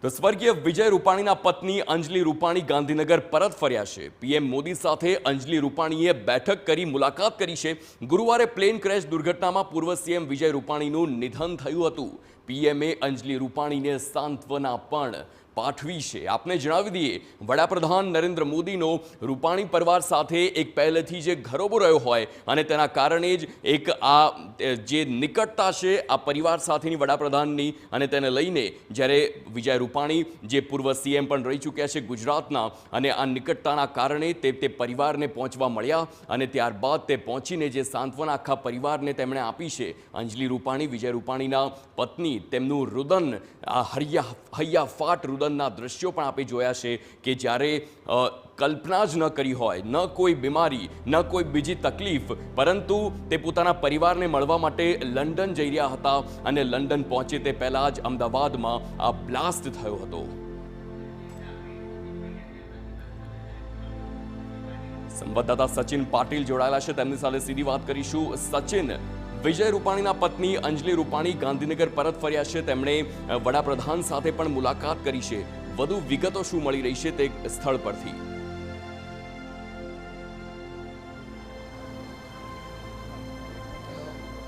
તો સ્વર્ગીય વિજય રૂપાણીના પત્ની અંજલિ રૂપાણી ગાંધીનગર પરત ફર્યા છે। પીએમ મોદી સાથે અંજલિ રૂપાણીએ બેઠક કરી મુલાકાત કરી છે। ગુરુવારે પ્લેન ક્રેશ દુર્ઘટનામાં પૂર્વ સીએમ વિજય રૂપાણીનું નિધન થયું હતું। પીએમએ અંજલિ રૂપાણીને સાંત્વના પણ પાઠવી છે। આપને જણાવી દઈએ, વડાપ્રધાન નરેન્દ્ર મોદીનો રૂપાણી પરિવાર સાથે એક પહેલેથી જે ઘરોબો રહ્યો હોય અને તેના કારણે જ એક આ જે નિકટતા છે આ પરિવાર સાથેની વડાપ્રધાનની, અને તેને લઈને જ્યારે વિજય રૂપાણી જે પૂર્વ સીએમ પણ રહી ચૂક્યા છે ગુજરાતના, અને આ નિકટતાના કારણે તે પરિવારને પહોંચવા મળ્યા અને ત્યારબાદ તે પહોંચીને જે સાંત્વના આખા પરિવારને તેમણે આપી છે। અંજલિ રૂપાણી, વિજય રૂપાણીના પત્ની, તેમનું રુદન, આ હૈયાફાટ રુદનના દ્રશ્યો પણ આપણે જોયા છે કે જ્યારે કલ્પના જ ન કરી હોય, ન કોઈ બીમારી, ન કોઈ બીજી તકલીફ, પરંતુ તે પોતાના પરિવારને મળવા માટે લંડન જઈ રહ્યા હતા અને લંડન પહોંચે તે પહેલાં જ અમદાવાદમાં આ બ્લાસ્ટ થયો હતો। સંવાદદાતા સચિન પાટીલ જોડાયેલા છે, તેમની સાથે સીધી વાત કરીશું। સચિન, વિજય રૂપાણીના પત્ની અંજલિ રૂપાણી ગાંધીનગર પરત ફર્યા છે। તેમણે વડાપ્રધાન સાથે પણ મુલાકાત કરી છે। વધુ વિગતો શું મળી રહી છે તે સ્થળ પરથી?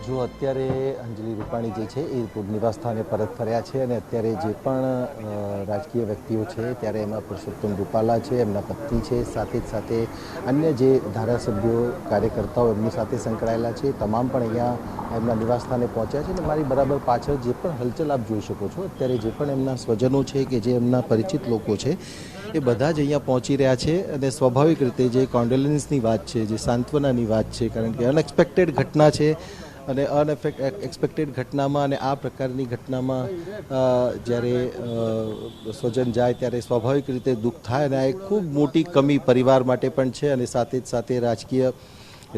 જો અત્યારે અંજલિ રૂપાણી જે છે એ નિવાસ સ્થાને પરત ફર્યા છે અને અત્યારે જે પણ રાજકીય વ્યક્તિઓ છે ત્યારે એમાં પરસોત્તમ રૂપાલા છે, એમના પત્ની છે, સાથે જ સાથે અન્ય જે ધારાસભ્યો, કાર્યકર્તાઓ એમની સાથે સંકળાયેલા છે, તમામ પણ અહીંયા એમના નિવાસ સ્થાને પહોંચ્યા છે। અને મારી બરાબર પાછળ જે પણ હલચલ આપ જોઈ શકો છો, અત્યારે જે પણ એમના સ્વજનો છે કે જે એમના પરિચિત લોકો છે એ બધા જ અહીંયા પહોંચી રહ્યા છે। અને સ્વાભાવિક રીતે જે કોન્ડોલન્સની વાત છે, જે સાંત્વનાની વાત છે, કારણ કે અનએક્સપેક્ટેડ ઘટના છે અને અનએક્સપેક્ટેડ ઘટનામાં અને આ પ્રકારની ઘટનામાં જ્યારે સ્વજન જાય ત્યારે સ્વાભાવિક રીતે દુઃખ થાય, અને આ એક ખૂબ મોટી કમી પરિવાર માટે પણ છે અને સાથે જ સાથે રાજકીય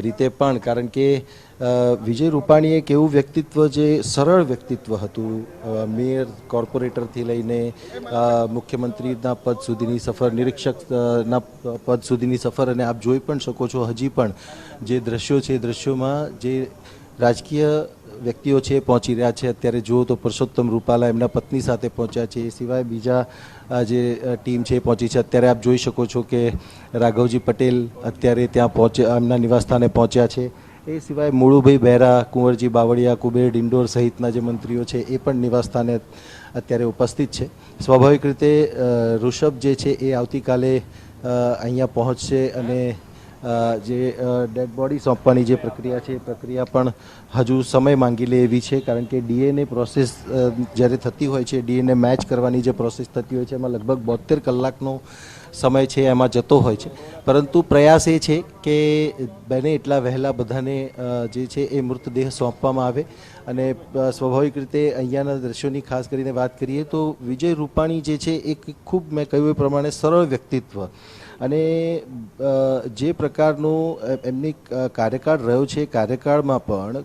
રીતે પણ, કારણ કે વિજય રૂપાણી એક એવું વ્યક્તિત્વ જે સરળ વ્યક્તિત્વ હતું। મેયર, કોર્પોરેટરથી લઈને મુખ્યમંત્રીના પદ સુધીની સફર, નિરીક્ષકના પદ સુધીની સફર, અને આપ જોઈ પણ શકો છો હજી પણ જે દ્રશ્યો છે એ દ્રશ્યોમાં જે રાજકીય વ્યક્તિઓ છે પહોંચી રહ્યા છે। અત્યારે જુઓ તો પરસોત્તમ રૂપાલા એમના પત્ની સાથે પહોંચ્યા છે, એ સિવાય બીજા જે ટીમ છે એ પહોંચી છે। અત્યારે આપ જોઈ શકો છો કે રાઘવજી પટેલ અત્યારે ત્યાં એમના નિવાસસ્થાને પહોંચ્યા છે। એ સિવાય મુળુભાઈ બહેરા, કુંવરજી બાવળિયા, કુબેર ડિંડોર સહિતના જે મંત્રીઓ છે એ પણ નિવાસસ્થાને અત્યારે ઉપસ્થિત છે। સ્વાભાવિક રીતે ઋષભ જે છે એ આવતીકાલે અહીંયા પહોંચશે અને જે ડેડ બોડી સોંપવાની જે પ્રક્રિયા છે એ પ્રક્રિયા પણ હજુ સમય માંગી લે એવી છે, કારણ કે ડીએનએ પ્રોસેસ જ્યારે થતી હોય છે, ડીએનએ મેચ કરવાની જે પ્રોસેસ થતી હોય છે એમાં લગભગ 72 કલાકનો સમય છે એમાં જતો હોય છે। પરંતુ પ્રયાસ એ છે કે બને એટલા વહેલા બધાને જે છે એ મૃતદેહ સોંપવામાં આવે। અને સ્વાભાવિક રીતે અહીંયાના દ્રશ્યોની ખાસ કરીને વાત કરીએ તો વિજય રૂપાણી જે છે એક ખૂબ, મેં કહ્યું એ પ્રમાણે, સરળ વ્યક્તિત્વ, અને જે પ્રકારનું એમની કાર્યકાળ રહ્યો છે, કાર્યકાળમાં પણ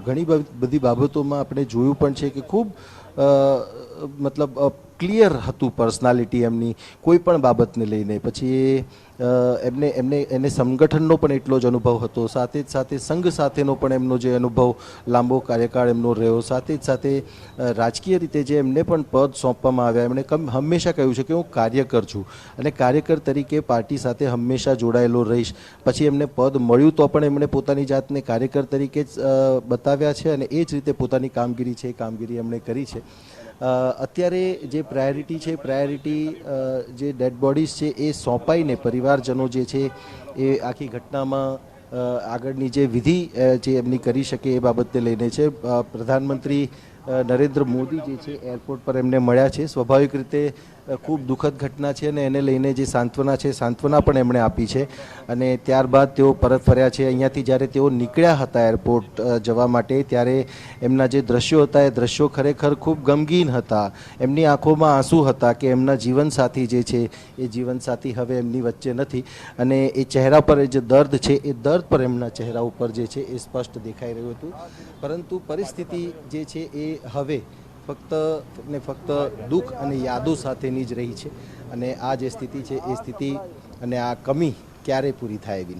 ઘણી બધી બાબતોમાં આપણે જોયું પણ છે કે ખૂબ મતલબ ક્લિયર હતું પર્સનાલિટી એમની કોઈ પણ બાબતને લઈને। પછી એને સંગઠનનો પણ એટલો જ અનુભવ હતો, સાથે જ સાથે સંઘ સાથેનો પણ એમનો જે અનુભવ, લાંબો કાર્યકાળ એમનો રહ્યો, સાથે જ સાથે રાજકીય રીતે જે એમને પણ પદ સોંપવામાં આવ્યા, એમણે હંમેશા કહ્યું છે કે હું કાર્યકર છું અને કાર્યકર તરીકે પાર્ટી સાથે હંમેશા જોડાયેલો રહીશ। પછી એમને પદ મળ્યું તો પણ એમણે પોતાની જાતને કાર્યકર તરીકે જ બતાવ્યા છે અને એ જ રીતે પોતાની કામગીરી છે એ કામગીરી એમણે કરી છે। અત્યારે જે પ્રાયોરિટી છે, જે ડેડ બોડીઝ છે એ સોંપાઈને પરિવારજનો જે છે એ આખી ઘટનામાં આગળની જે વિધિ જે એમની કરી શકે એ બાબતને લઈને છે। પ્રધાનમંત્રી નરેન્દ્ર મોદી જે છે એરપોર્ટ પર એમને મળ્યા છે। સ્વાભાવિક રીતે ખૂબ દુઃખદ ઘટના છે અને એને લઈને જે સાંત્વના છે, સાંત્વના પણ એમણે આપી છે અને ત્યારબાદ તેઓ પરત ફર્યા છે। અહીંયાથી જ્યારે તેઓ નીકળ્યા હતા એરપોર્ટ જવા માટે, ત્યારે એમના જે દ્રશ્યો હતા એ દ્રશ્યો ખરેખર ખૂબ ગમગીન હતા। એમની આંખોમાં આંસુ હતા કે એમના જીવનસાથી જે છે એ જીવનસાથી હવે એમની વચ્ચે નથી, અને એ ચહેરા પર જે દર્દ છે એ દર્દ પર એમના ચહેરા ઉપર જે છે એ સ્પષ્ટ દેખાઈ રહ્યું હતું। પરંતુ પરિસ્થિતિ જે છે એ હવે ફક્ત દુઃખ અને યાદો સાથેની જ રહી છે, અને આ જે સ્થિતિ છે એ સ્થિતિ અને આ કમી ક્યારેય પૂરી થાય એવી નથી।